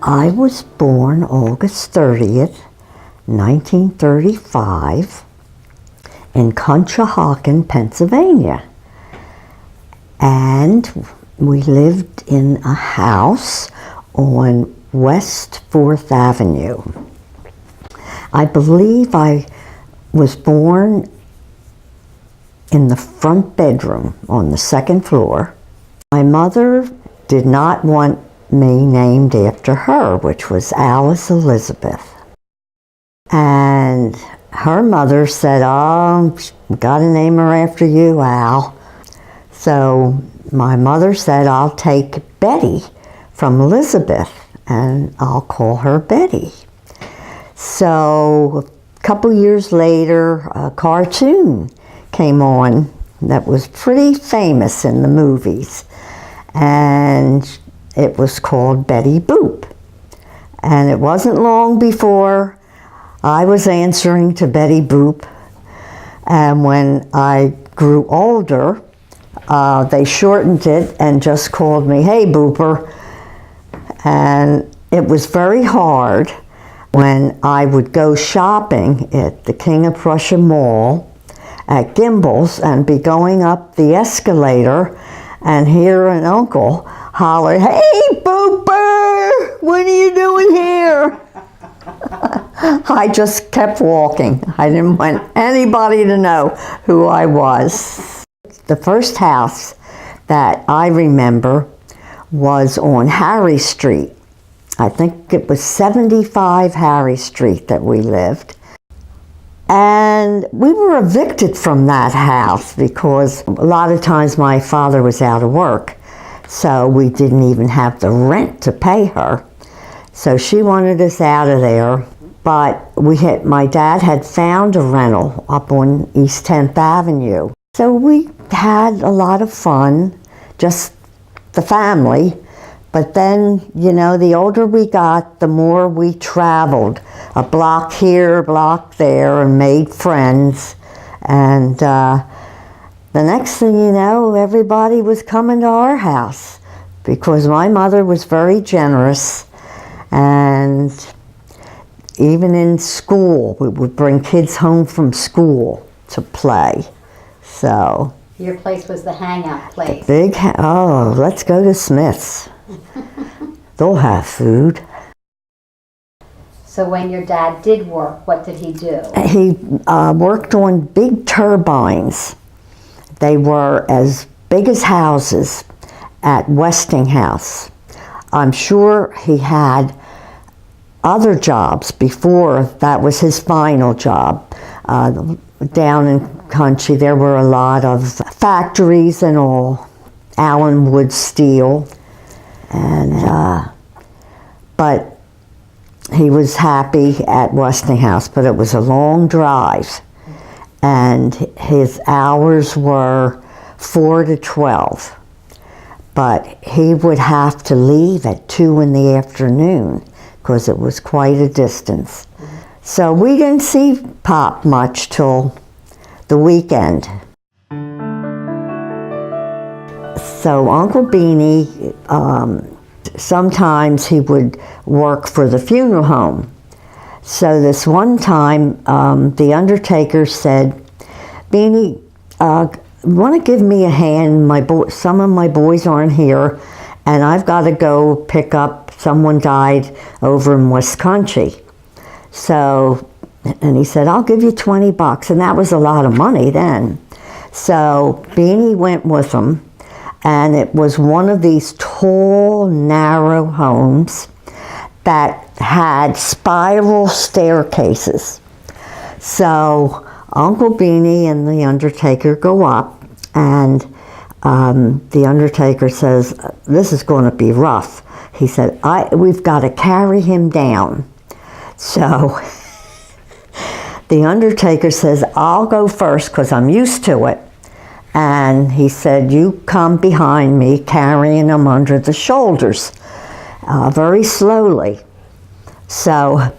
I was born August 30th, 1935 in Conshohocken, Pennsylvania. And we lived in a house on West 4th Avenue. I believe I was born in the front bedroom on the second floor. My mother did not want me named after her, which was Alice Elizabeth. And her mother said, "Oh, gotta name her after you, Al." So my mother said, "I'll take Betty from Elizabeth and I'll call her Betty." So a couple years later, a cartoon came on that was pretty famous in the movies, and it was called Betty Boop. And it wasn't long before I was answering to Betty Boop, and when I grew older, they shortened it and just called me, "Hey Booper." And it was very hard when I would go shopping at the King of Prussia Mall at Gimbel's and be going up the escalator and hear an uncle holler, "Hey Booper, what are you doing here?" I just kept walking. I didn't want anybody to know who I was. The first house that I remember was on Harry Street. I think it was 75 Harry Street that we lived. And we were evicted from that house because a lot of times my father was out of work, so we didn't even have the rent to pay her. So she wanted us out of there, but my dad had found a rental up on East 10th Avenue. So we had a lot of fun, just the family. But then, you know, the older we got, the more we traveled. A block here, a block there, and made friends. And the next thing you know, everybody was coming to our house because my mother was very generous. And even in school, we would bring kids home from school to play. So. Your place was the hangout place. Oh, let's go to Smith's. They'll have food. So when your dad did work, what did he do? He worked on big turbines. They were as big as houses at Westinghouse. I'm sure he had other jobs before that was his final job. Down in country, there were a lot of factories and all, Allen Wood Steel. And, but he was happy at Westinghouse, but it was a long drive. And his hours were 4 to 12. But he would have to leave at 2 in the afternoon because it was quite a distance. So we didn't see Pop much till the weekend. So Uncle Beanie, sometimes he would work for the funeral home. So this one time, the undertaker said, "Beanie, want to give me a hand? Some of my boys aren't here, and I've got to go pick up, someone died over in West Country." So, and he said, "I'll give you $20, and that was a lot of money then. So Beanie went with him, and it was one of these tall, narrow homes that had spiral staircases. So Uncle Beanie and the undertaker go up, and the undertaker says, "This is going to be rough." He said, "We've got to carry him down." So the undertaker says, "I'll go first because I'm used to it." And he said, "You come behind me carrying him under the shoulders very slowly." So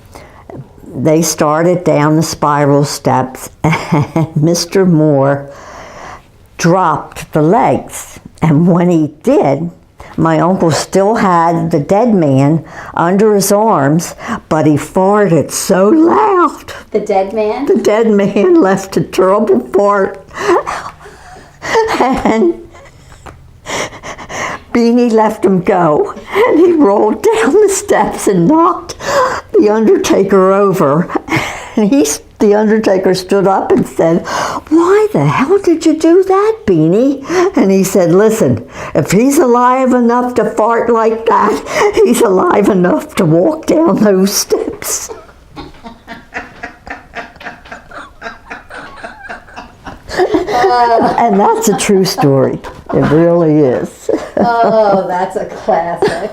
they started down the spiral steps, and Mr. Moore dropped the legs. And when he did, my uncle still had the dead man under his arms, but he farted so loud. The dead man? The dead man left a terrible fart. And Beanie let him go, and he rolled down the steps and knocked the undertaker over. And the undertaker stood up and said, "Why the hell did you do that, Beanie?" And he said, "Listen, if he's alive enough to fart like that, he's alive enough to walk down those steps." And that's a true story. It really is. Oh, that's a classic.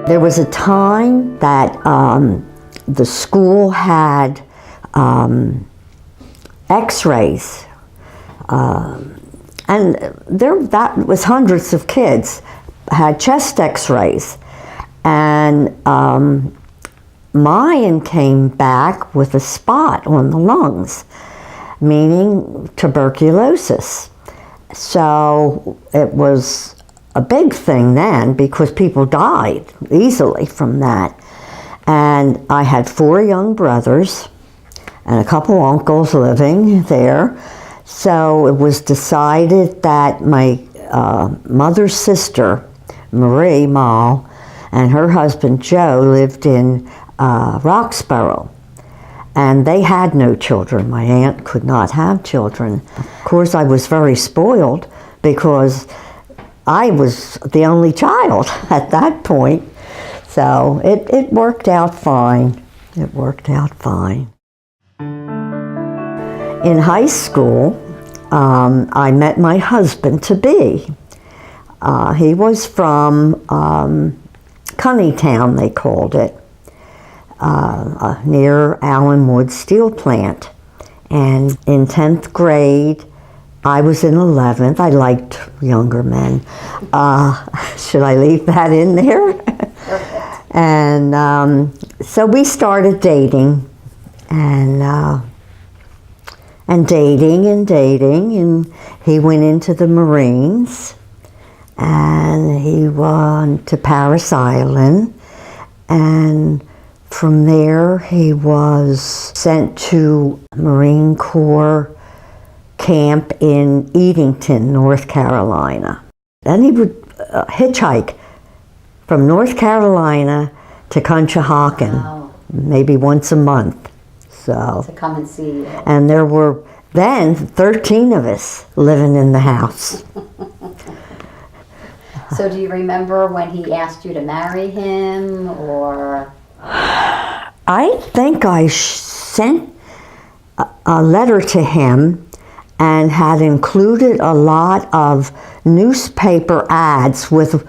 There was a time that the school had X-rays, and that was hundreds of kids had chest X-rays, and mine came back with a spot on the lungs, meaning tuberculosis. So it was a big thing then because people died easily from that. And I had 4 young brothers and a couple uncles living there. So it was decided that my mother's sister, Marie Mall, and her husband Joe lived in Roxborough. And they had no children. My aunt could not have children. Of course, I was very spoiled because I was the only child at that point. So it worked out fine. It worked out fine. In high school, I met my husband-to-be. He was from Cunnytown, they called it, near Allen Wood Steel Plant. And in 10th grade, I was in 11th. I liked younger men. Should I leave that in there? And so we started dating, and dating, and he went into the Marines, and he went to Parris Island, and from there he was sent to Marine Corps camp in Edenton, North Carolina. Then he would hitchhike from North Carolina to Conshohocken, Wow. maybe once a month. So, To come and see you. and there were then 13 of us living in the house. So do you remember when he asked you to marry him, or? I think I sent a letter to him and had included a lot of newspaper ads with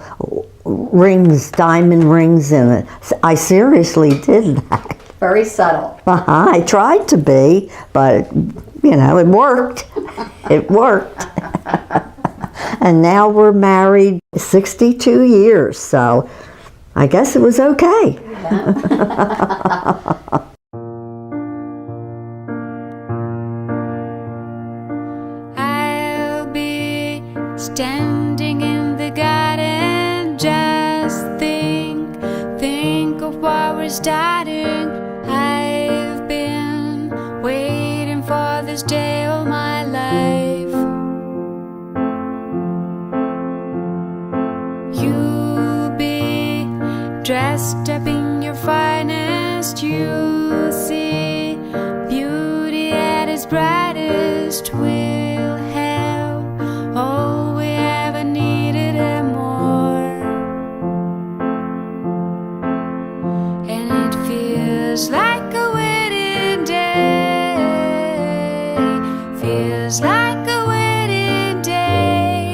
rings, diamond rings in it. I seriously did that. Very subtle. I tried to be, but you know, it worked. It worked. And now we're married 62 years, so I guess it was okay. I'll be standing in the garden, just think of what we're starting. I've been waiting for this day all my life. You'll be dressed up in your finest, you'll see beauty at its brightest. We'll have all we ever needed and more. And it feels like a wedding day, feels like a wedding day,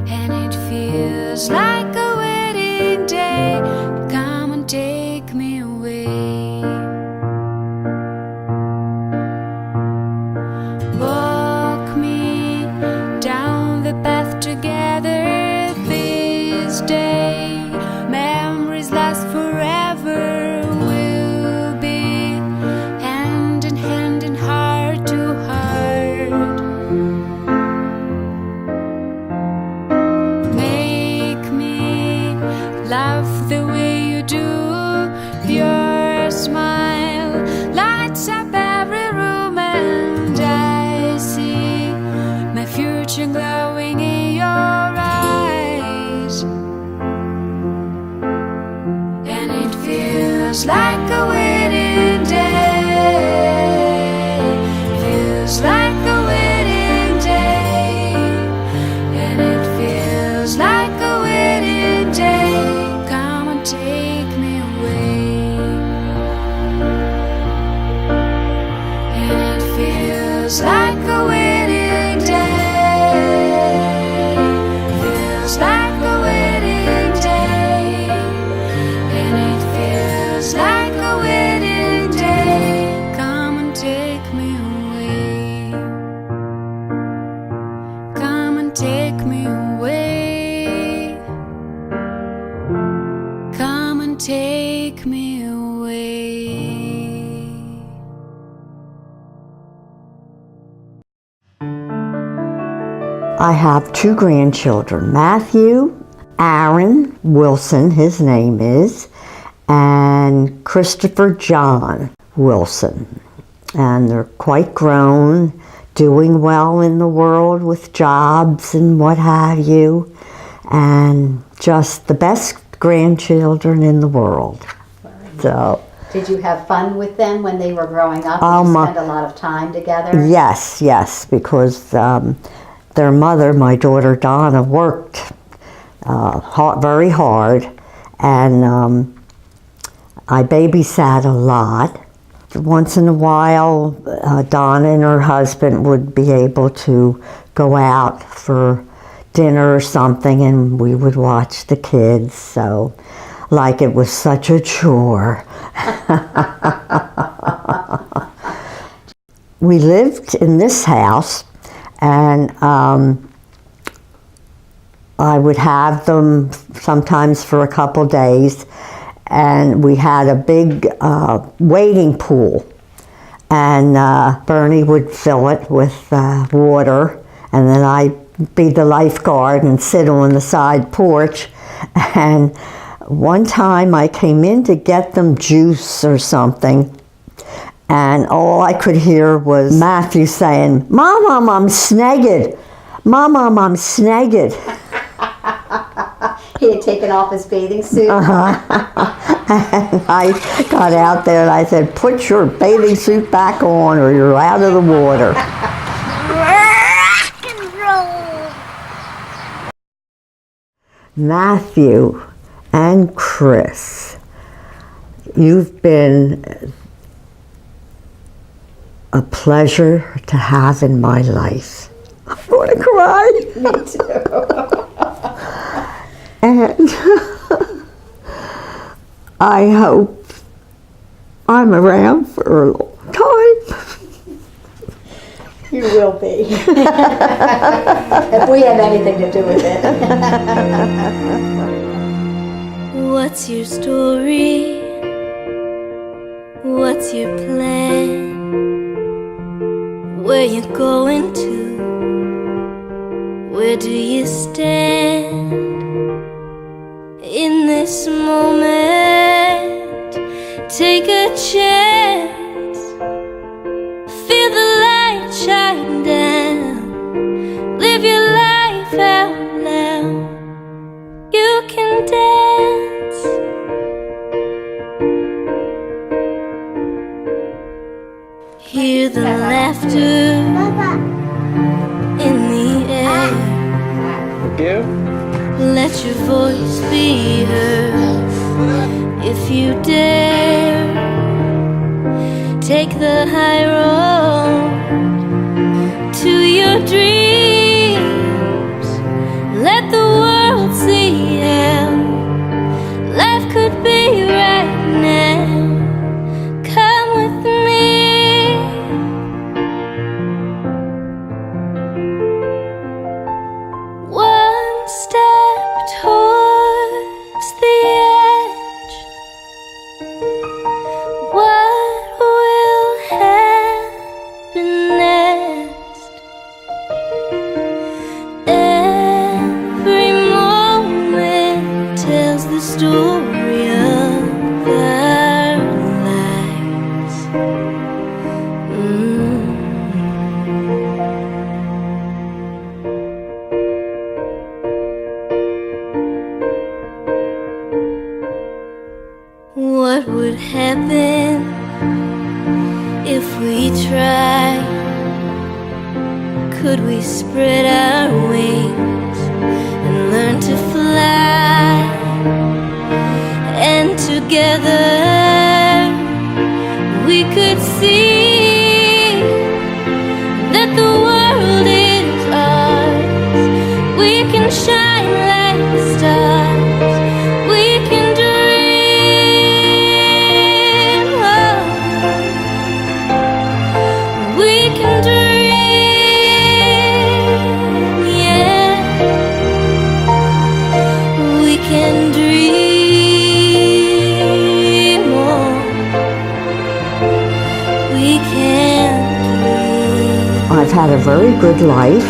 and it feels like a wedding day. Come and take me away. Walk me down the path together this day. Memories last forever. We'll be hand in hand and heart to heart. take me away. I have 2 grandchildren, Matthew, Aaron Wilson, his name is, and Christopher John Wilson. And they're quite grown, doing well in the world with jobs and what have you, and just the best grandchildren in the world. So, Did you have fun with them when they were growing up? Oh, Did you my- spend a lot of time together? yes, because their mother, my daughter Donna, worked very hard, and I babysat a lot. Once in a while, Donna and her husband would be able to go out for dinner or something, and we would watch the kids, so like it was such a chore. We lived in this house, and I would have them sometimes for a couple days, and we had a big wading pool, and Bernie would fill it with water, and then I'd be the lifeguard and sit on the side porch. And one time I came in to get them juice or something, and all I could hear was Matthew saying, "Mom, I'm snagged. Mom, I'm snagged." He had taken off his bathing suit. And I got out there and I said, "Put your bathing suit back on or you're out of the water." Rock and roll. Matthew and Chris, you've been a pleasure to have in my life. I'm going to cry. Me too. And I hope I'm around for a long time. You will be. If we have anything to do with it. What's your story? What's your plan? Where you going to? Where do you stand? In this moment, take a chance. Feel the light shine down. Live your life out loud. You can dance. Hear the laughter in the air. Let your voice be heard. If you dare, take the high road to your dreams. Let the world see how life could be right now. Come with me. One step towards the edge. What will happen next? Every moment tells the story of our lives. What would happen if we tried? Could we spread our wings and learn to fly? And together we could see that the world is ours. We can shine like stars. We can dream. Oh. We can dream. Yeah. had a very good life,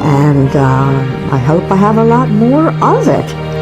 and I hope I have a lot more of it.